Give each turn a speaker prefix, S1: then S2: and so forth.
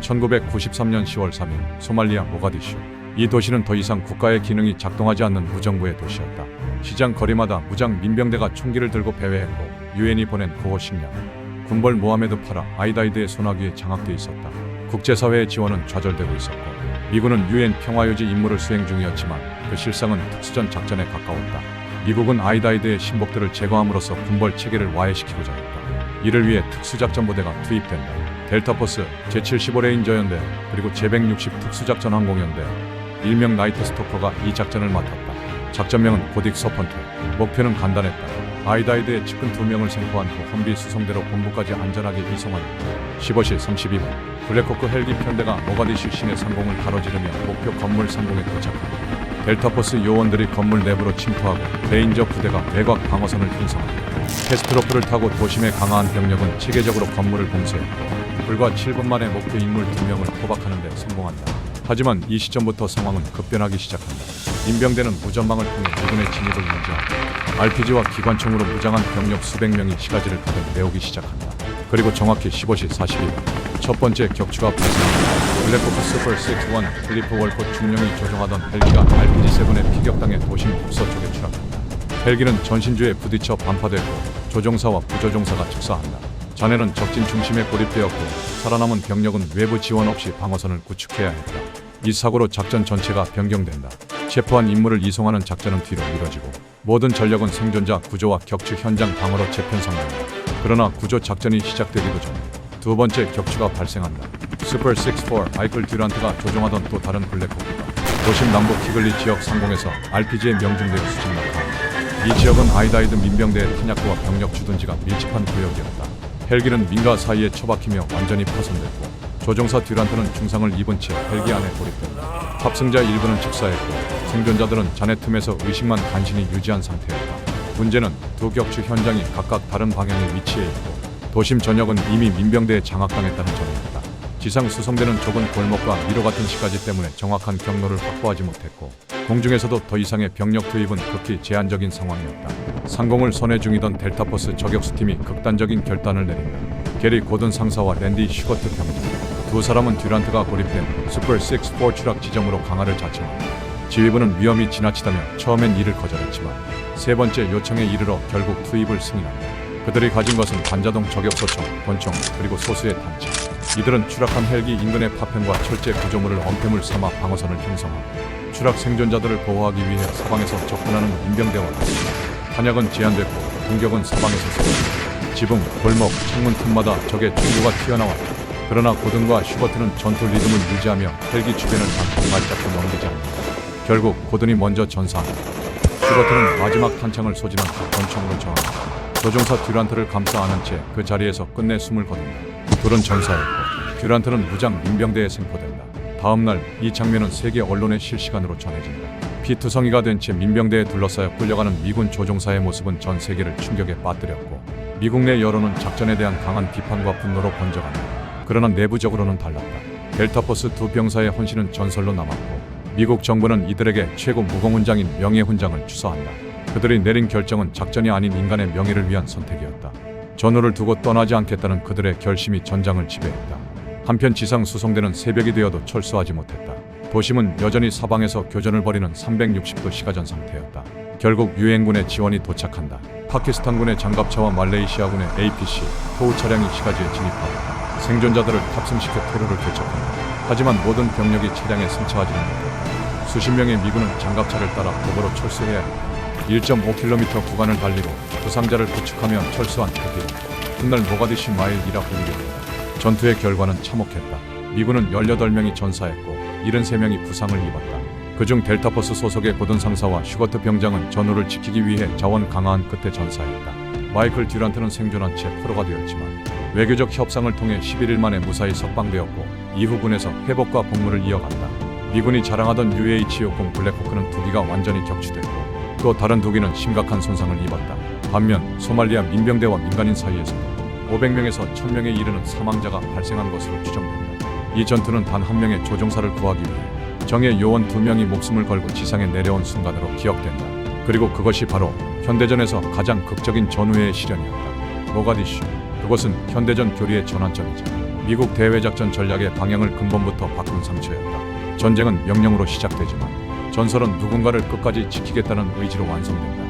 S1: 1993년 10월 3일 소말리아 모가디슈. 이 도시는 더 이상 국가의 기능이 작동하지 않는 무정부의 도시였다. 시장 거리마다 무장 민병대가 총기를 들고 배회했고 유엔이 보낸 구호 식량 군벌 모하메드 파라 아이다이드의 소나기에 장악돼 있었다. 국제사회의 지원은 좌절되고 있었고 미군은 유엔 평화유지 임무를 수행 중이었지만 그 실상은 특수전 작전에 가까웠다. 미국은 아이다이드의 신복들을 제거함으로써 군벌 체계를 와해시키고자 했다. 이를 위해 특수작전부대가 투입된다. 델타포스, 제75레인저 연대, 그리고 제160 특수작전 항공연대, 일명 나이트 스토커가 이 작전을 맡았다. 작전명은 고딕 서펀트. 목표는 간단했다. 아이다이드의 측근 2명을 생포한 후 험비 수송대로 본부까지 안전하게 이송하는 것. 15시 32분 블랙호크 헬기 편대가 모가디슈 시내 상공을 가로지르며 목표 건물 상공에 도착한다. 델타포스 요원들이 건물 내부로 침투하고 레인저 부대가 외곽 방어선을 형성한다. 캐스트로프를 타고 도심의 강화한 병력은 체계적으로 건물을 봉쇄했고 불과 7분 만에 목표 인물 2명을 포박하는 데 성공한다. 하지만 이 시점부터 상황은 급변하기 시작한다. 민병대는 무전망을 통해 미군의 진입을 인지하고 RPG와 기관총으로 무장한 병력 수백 명이 시가지를 가득 메우기 시작한다. 그리고 정확히 15시 42분 첫 번째 격추가 발생한다. 블랙호크 슈퍼 61 필리프 월콧 중령이 조종하던 헬기가 RPG-7의 피격당해 도심 북서쪽에 추락한다. 헬기는 전신주에 부딪혀 반파됐고 조종사와 부조종사가 축사한다. 자네는 적진 중심에 고립되었고 살아남은 병력은 외부 지원 없이 방어선을 구축해야 했다. 이 사고로 작전 전체가 변경된다. 체포한 인물을 이송하는 작전은 뒤로 미뤄지고 모든 전력은 생존자 구조와 격추 현장 방어로 재편성된다. 그러나 구조 작전이 시작되기도 전 두 번째 격추가 발생한다. 슈퍼 64 마이클 듀란트가 조종하던 또 다른 블랙호크가 도심 남부 키글리 지역 상공에서 RPG에 명중되어 수직 낙하한다. 이 지역은 아이다이드 민병대의 탄약고와 병력 주둔지가 밀집한 구역이었다. 헬기는 민가 사이에 처박히며 완전히 파손됐고 조종사 듀란트는 중상을 입은 채 헬기 안에 고립된다. 탑승자 일부는 즉사했고 생존자들은 잔해 틈에서 의식만 간신히 유지한 상태였다. 문제는 두 격추 현장이 각각 다른 방향에 위치해 있고 도심 전역은 이미 민병대에 장악당했다는 점이었다. 지상 수송대는 좁은 골목과 미로 같은 시가지 때문에 정확한 경로를 확보하지 못했고 공중에서도 더 이상의 병력 투입은 극히 제한적인 상황이었다. 상공을 선회 중이던 델타포스 저격수팀이 극단적인 결단을 내린다. 게리 고든 상사와 랜디 슈거트 병장 두 사람은 듀란트가 고립된 슈퍼 64 추락 지점으로 강화를 자청한다. 지휘부는 위험이 지나치다며 처음엔 이를 거절했지만 세 번째 요청에 이르러 결국 투입을 승인한다. 그들이 가진 것은 반자동 저격소총, 권총, 그리고 소수의 탄창. 이들은 추락한 헬기 인근의 파편과 철제 구조물을 엄폐물 삼아 방어선을 형성하고 추락 생존자들을 보호하기 위해 사방에서 접근하는 민병대와 탄약은 제한됐고 공격은 사방에서 쏟아졌다. 지붕, 골목, 창문 틈마다 적의 총구가 튀어나왔다. 그러나 고든과 슈버트는 전투 리듬을 유지하며 헬기 주변을 단속 발작도 넘기지 않는다. 결국 고든이 먼저 전사한다. 슈버트는 마지막 탄창을 소진한 후 권총으로 저항한다. 조종사 듀란트를 감싸 안은 채 그 자리에서 끝내 숨을 거둔다. 둘은 전사했고 듀란트는 무장 민병대에 생포된다. 다음날 이 장면은 세계 언론에 실시간으로 전해진다. 피투성이가 된 채 민병대에 둘러싸여 끌려가는 미군 조종사의 모습은 전 세계를 충격에 빠뜨렸고 미국 내 여론은 작전에 대한 강한 비판과 분노로 번져간다. 그러나 내부적으로는 달랐다. 델타포스 두 병사의 헌신은 전설로 남았고 미국 정부는 이들에게 최고 무공훈장인 명예훈장을 추서한다. 그들이 내린 결정은 작전이 아닌 인간의 명예를 위한 선택이었다. 전우를 두고 떠나지 않겠다는 그들의 결심이 전장을 지배했다. 한편 지상 수송대는 새벽이 되어도 철수하지 못했다. 도심은 여전히 사방에서 교전을 벌이는 360도 시가전 상태였다. 결국 유엔군의 지원이 도착한다. 파키스탄군의 장갑차와 말레이시아군의 APC, 토우 차량이 시가지에 진입하고 생존자들을 탑승시켜 퇴로를 개척한다. 하지만 모든 병력이 차량에 승차하지는 못했다. 수십 명의 미군은 장갑차를 따라 도보로 철수해야 했다. 1.5km 구간을 달리고 부상자를 구축하며 철수한 그 뒤 훗날 모가디슈 마일 1라 불리게 된다. 전투의 결과는 참혹했다. 미군은 18명이 전사했고 73명이 부상을 입었다. 그중 델타포스 소속의 고든 상사와 슈거트 병장은 전우를 지키기 위해 자원 강화한 끝에 전사했다. 마이클 듀란트는 생존한 채 포로가 되었지만 외교적 협상을 통해 11일 만에 무사히 석방되었고 이후 군에서 회복과 복무를 이어갔다. 미군이 자랑하던 UH-60 블랙호크는 2기가 완전히 격추됐고 또 다른 2기는 심각한 손상을 입었다. 반면 소말리아 민병대와 민간인 사이에서도 500명에서 1000명에 이르는 사망자가 발생한 것으로 추정된다. 이 전투는 단 한 명의 조종사를 구하기 위해 정예 요원 2명이 목숨을 걸고 지상에 내려온 순간으로 기억된다. 그리고 그것이 바로 현대전에서 가장 극적인 전우회의 실현이었다. 모가디슈, 그곳은 현대전 교리의 전환점이자 미국 대외작전 전략의 방향을 근본부터 바꾼 상처였다. 전쟁은 명령으로 시작되지만 전설은 누군가를 끝까지 지키겠다는 의지로 완성된다.